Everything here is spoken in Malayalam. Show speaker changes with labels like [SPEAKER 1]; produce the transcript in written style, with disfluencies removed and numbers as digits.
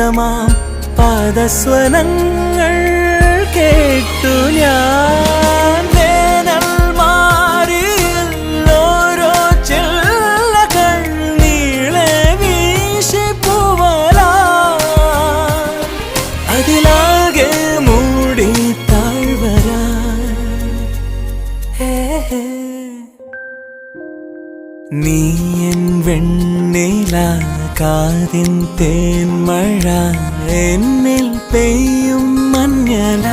[SPEAKER 1] മധുരമാം പാദസ്വരങ്ങൾ കേട്ടു ഞാൻ. വേനൽ മാറിയിൽ ഓരോ ചില്ലകൾ നീളെ വീശിപ്പൂവലാ അതിലാകെ മൂടി താഴ്വരാ. നീ എൻ വെണ്ണില കാതിൻ തേൻമഴ എന്നിൽ പെയ്യും മഞ്ഞല.